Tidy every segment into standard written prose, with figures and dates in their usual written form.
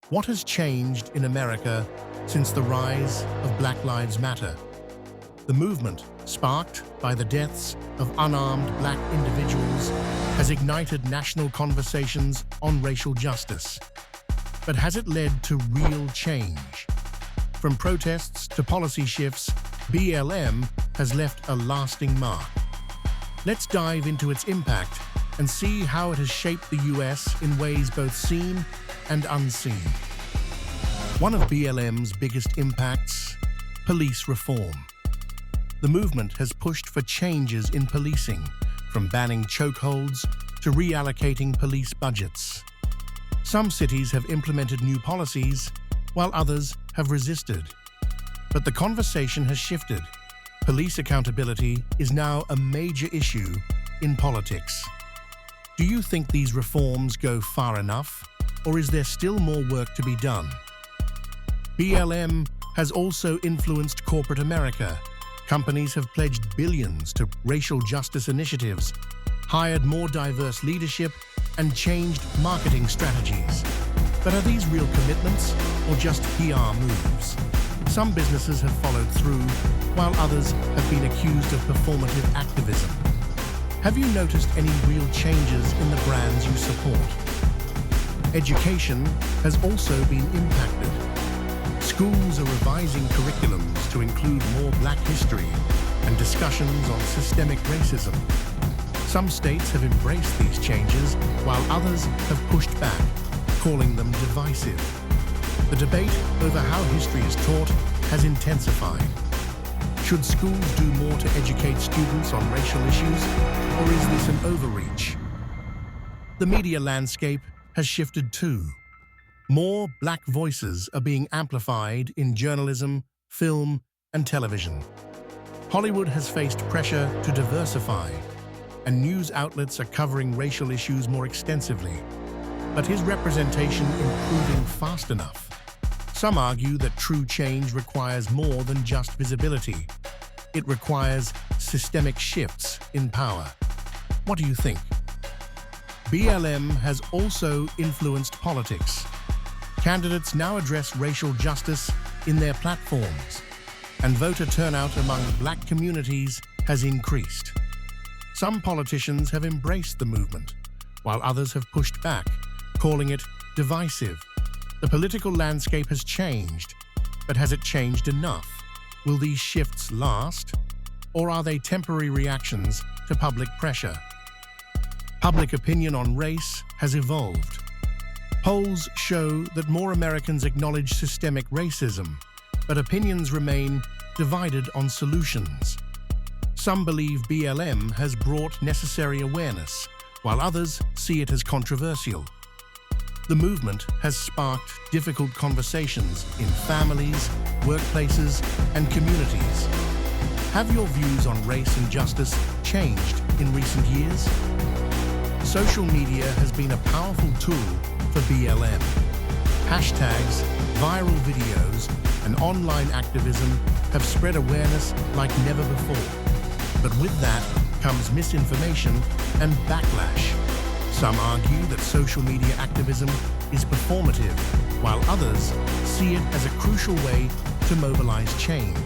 What has changed in America since the rise of Black Lives Matter? The movement, sparked by the deaths of unarmed black individuals, has ignited national conversations on racial justice. But has it led to real change? From protests to policy shifts, BLM has left a lasting mark. Let's dive into its impact and see how it has shaped the US in ways both seen and unseen. One of BLM's biggest impacts: police reform. The movement has pushed for changes in policing, from banning chokeholds to reallocating police budgets. Some cities have implemented new policies, while others have resisted. But the conversation has shifted. Police accountability is now a major issue in politics. Do you think these reforms go far enough, or is there still more work to be done? BLM has also influenced corporate America. Companies have pledged billions to racial justice initiatives, hired more diverse leadership, and changed marketing strategies. But are these real commitments or just PR moves? Some businesses have followed through, while others have been accused of performative activism. Have you noticed any real changes in the brands you support? Education has also been impacted. Schools are revising curriculums to include more Black history and discussions on systemic racism. Some states have embraced these changes, while others have pushed back, calling them divisive. The debate over how history is taught has intensified. Should schools do more to educate students on racial issues, or is this an overreach? The media landscape has shifted too. More Black voices are being amplified in journalism, film, and television. Hollywood has faced pressure to diversify, and news outlets are covering racial issues more extensively. But is representation improving fast enough? Some argue that true change requires more than just visibility. It requires systemic shifts in power. What do you think? BLM has also influenced politics. Candidates now address racial justice in their platforms, and voter turnout among Black communities has increased. Some politicians have embraced the movement, while others have pushed back, calling it divisive. The political landscape has changed, but has it changed enough? Will these shifts last, or are they temporary reactions to public pressure? Public opinion on race has evolved. Polls show that more Americans acknowledge systemic racism, but opinions remain divided on solutions. Some believe BLM has brought necessary awareness, while others see it as controversial. The movement has sparked difficult conversations in families, workplaces, and communities. Have your views on race and justice changed in recent years? Social media has been a powerful tool for BLM. Hashtags, viral videos, and online activism have spread awareness like never before. But with that comes misinformation and backlash. Some argue that social media activism is performative, while others see it as a crucial way to mobilize change.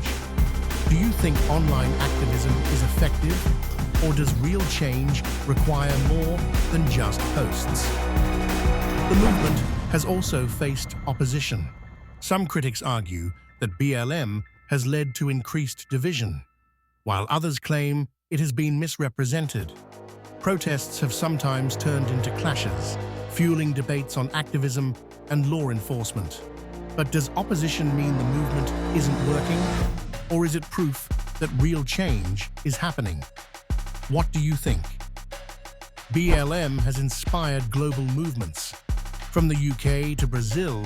Do you think online activism is effective, or does real change require more than just posts? The movement has also faced opposition. Some critics argue that BLM has led to increased division, while others claim it has been misrepresented. Protests have sometimes turned into clashes, fueling debates on activism and law enforcement. But does opposition mean the movement isn't working? Or is it proof that real change is happening? What do you think? BLM has inspired global movements. From the UK to Brazil,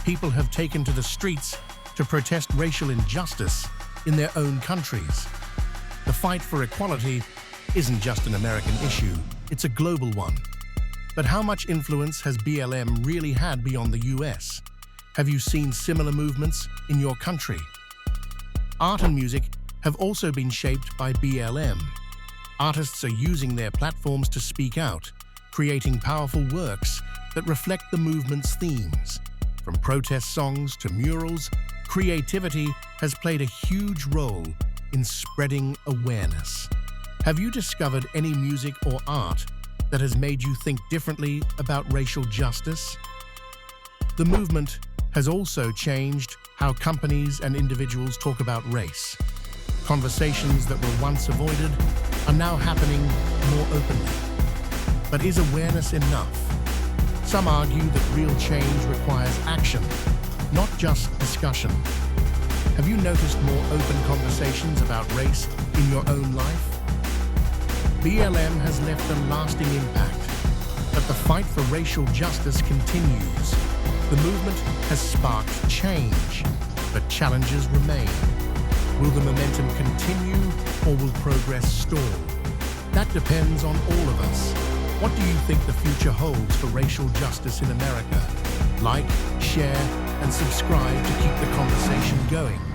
people have taken to the streets to protest racial injustice in their own countries. The fight for equality isn't just an American issue, it's a global one. But how much influence has BLM really had beyond the US? Have you seen similar movements in your country? Art and music have also been shaped by BLM. Artists are using their platforms to speak out, creating powerful works that reflect the movement's themes. From protest songs to murals, creativity has played a huge role in spreading awareness. Have you discovered any music or art that has made you think differently about racial justice? The movement has also changed how companies and individuals talk about race. Conversations that were once avoided are now happening more openly. But is awareness enough? Some argue that real change requires action, not just discussion. Have you noticed more open conversations about race in your own life? BLM has left a lasting impact, but the fight for racial justice continues. The movement has sparked change, but challenges remain. Will the momentum continue, or will progress stall? That depends on all of us. What do you think the future holds for racial justice in America? Like, share, and subscribe to keep the conversation going.